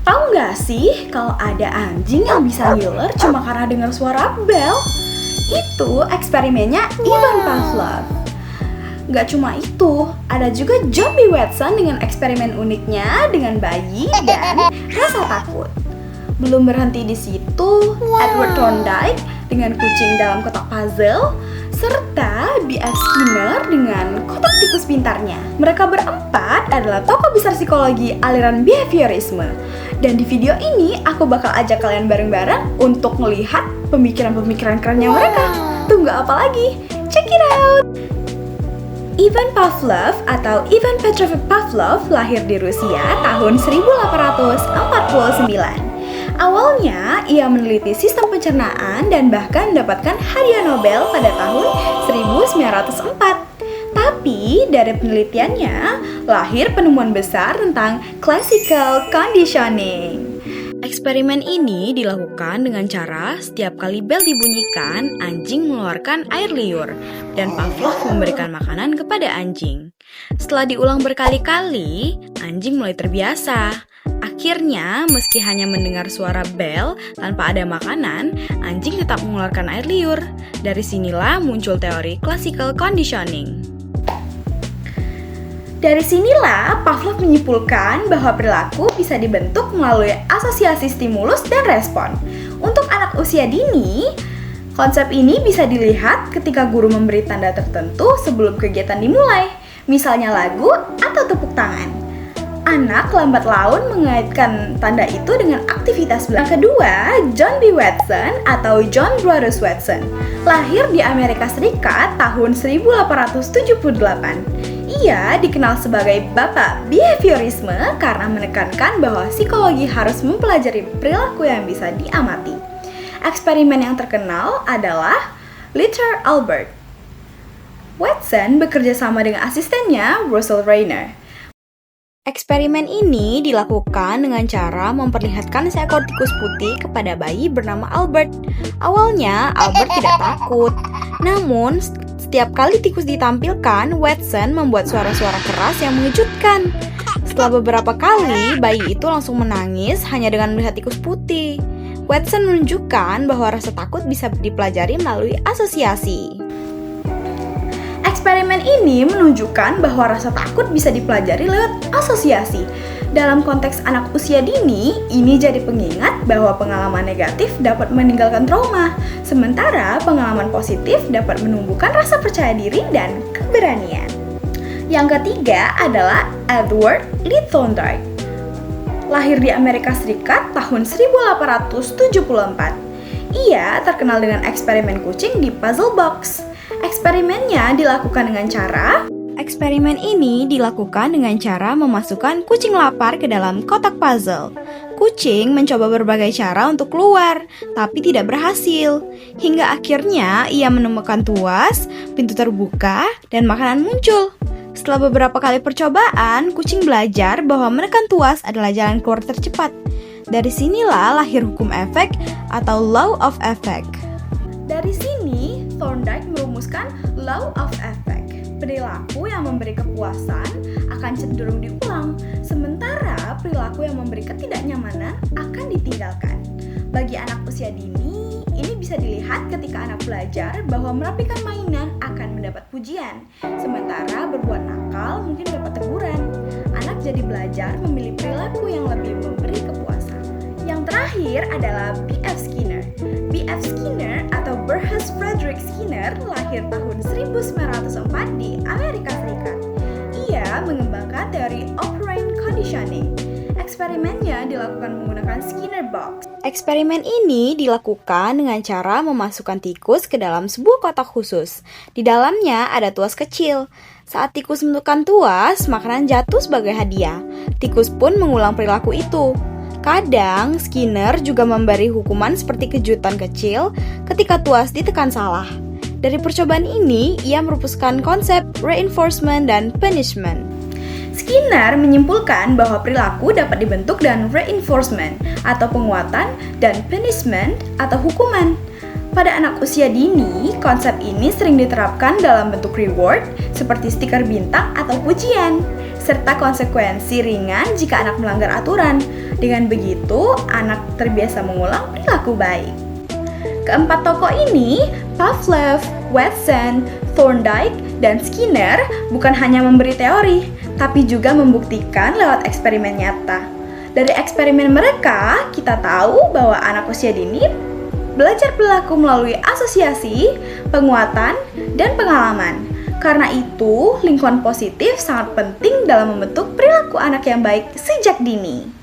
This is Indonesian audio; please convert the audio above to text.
Tahu nggak sih kalau ada anjing yang bisa ngiler cuma karena dengar suara bel? Itu eksperimennya Ivan Pavlov. Nggak cuma itu, ada juga John B. Watson dengan eksperimen uniknya dengan bayi dan rasa takut. Belum berhenti di situ, Edward Thorndike dengan kucing dalam kotak puzzle, serta B.F. Skinner dengan kotak tikus pintarnya. Mereka berempat adalah tokoh besar psikologi aliran behaviorisme. Dan di video ini aku bakal ajak kalian bareng-bareng untuk melihat pemikiran-pemikiran kerennya mereka. Tunggu apa lagi? Check it out! Ivan Pavlov atau Ivan Petrovich Pavlov lahir di Rusia tahun 1849. Awalnya, ia meneliti sistem pencernaan dan bahkan mendapatkan hadiah Nobel pada tahun 1904. Tapi, dari penelitiannya, lahir penemuan besar tentang classical conditioning. Eksperimen ini dilakukan dengan cara setiap kali bel dibunyikan, anjing mengeluarkan air liur, dan Pavlov memberikan makanan kepada anjing. Setelah diulang berkali-kali, anjing mulai terbiasa. Akhirnya, meski hanya mendengar suara bel tanpa ada makanan, anjing tetap mengeluarkan air liur. Dari sinilah muncul teori classical conditioning. Dari sinilah Pavlov menyimpulkan bahwa perilaku bisa dibentuk melalui asosiasi stimulus dan respon. Untuk anak usia dini, konsep ini bisa dilihat ketika guru memberi tanda tertentu sebelum kegiatan dimulai, misalnya lagu atau tepuk tangan. Anak lambat laun mengaitkan tanda itu dengan aktivitas belajar. Kedua, John B. Watson atau John Brothers Watson, lahir di Amerika Serikat tahun 1878. Ia dikenal sebagai Bapak Behaviorisme karena menekankan bahwa psikologi harus mempelajari perilaku yang bisa diamati. Eksperimen yang terkenal adalah Litter Albert. Watson bekerja sama dengan asistennya Russell Reiner. Eksperimen ini dilakukan dengan cara memperlihatkan seekor tikus putih kepada bayi bernama Albert. Awalnya, Albert tidak takut. Namun, setiap kali tikus ditampilkan, Watson membuat suara-suara keras yang mengejutkan. Setelah beberapa kali, bayi itu langsung menangis hanya dengan melihat tikus putih. Watson menunjukkan bahwa rasa takut bisa dipelajari melalui asosiasi. Eksperimen ini menunjukkan bahwa rasa takut bisa dipelajari lewat asosiasi. Dalam konteks anak usia dini, ini jadi pengingat bahwa pengalaman negatif dapat meninggalkan trauma, sementara pengalaman positif dapat menumbuhkan rasa percaya diri dan keberanian. Yang ketiga adalah Edward Lee Thorndike. Lahir di Amerika Serikat tahun 1874. Ia terkenal dengan eksperimen kucing di puzzle box. Eksperimen ini dilakukan dengan cara memasukkan kucing lapar ke dalam kotak puzzle. Kucing mencoba berbagai cara untuk keluar, tapi tidak berhasil. Hingga akhirnya ia menemukan tuas, pintu terbuka, dan makanan muncul. Setelah beberapa kali percobaan, kucing belajar bahwa menekan tuas adalah jalan keluar tercepat. Dari sinilah lahir hukum efek atau law of effect. Dari sini, Thorndike merumuskan law of effect. Perilaku yang memberi kepuasan akan cenderung diulang, sementara perilaku yang memberi ketidaknyamanan akan ditinggalkan. Bagi anak usia dini, ini bisa dilihat ketika anak belajar bahwa merapikan mainan akan mendapat pujian, sementara berbuat nakal mungkin dapat teguran. Anak jadi belajar memilih perilaku yang lebih memberi kepuasan. Yang terakhir adalah B.F. Skinner. B.F. Skinner atau Burrhus Frederick Skinner lahir tahun 1904 di Amerika Serikat. Ia mengembangkan teori operant conditioning. Eksperimennya dilakukan menggunakan Skinner box. Eksperimen ini dilakukan dengan cara memasukkan tikus ke dalam sebuah kotak khusus. Di dalamnya ada tuas kecil. Saat tikus menemukan tuas, makanan jatuh sebagai hadiah. Tikus pun mengulang perilaku itu. Kadang, Skinner juga memberi hukuman seperti kejutan kecil ketika tuas ditekan salah. Dari percobaan ini, ia merumuskan konsep reinforcement dan punishment. Skinner menyimpulkan bahwa perilaku dapat dibentuk dengan reinforcement atau penguatan dan punishment atau hukuman. Pada anak usia dini, konsep ini sering diterapkan dalam bentuk reward seperti stiker bintang atau pujian. serta konsekuensi ringan jika anak melanggar aturan. Dengan begitu, anak terbiasa mengulang perilaku baik. Keempat tokoh ini, Pavlov, Watson, Thorndike, dan Skinner bukan hanya memberi teori, tapi juga membuktikan lewat eksperimen nyata. Dari eksperimen mereka, kita tahu bahwa anak usia dini belajar perilaku melalui asosiasi, penguatan, dan pengalaman. Karena itu, lingkungan positif sangat penting dalam membentuk perilaku anak yang baik sejak dini.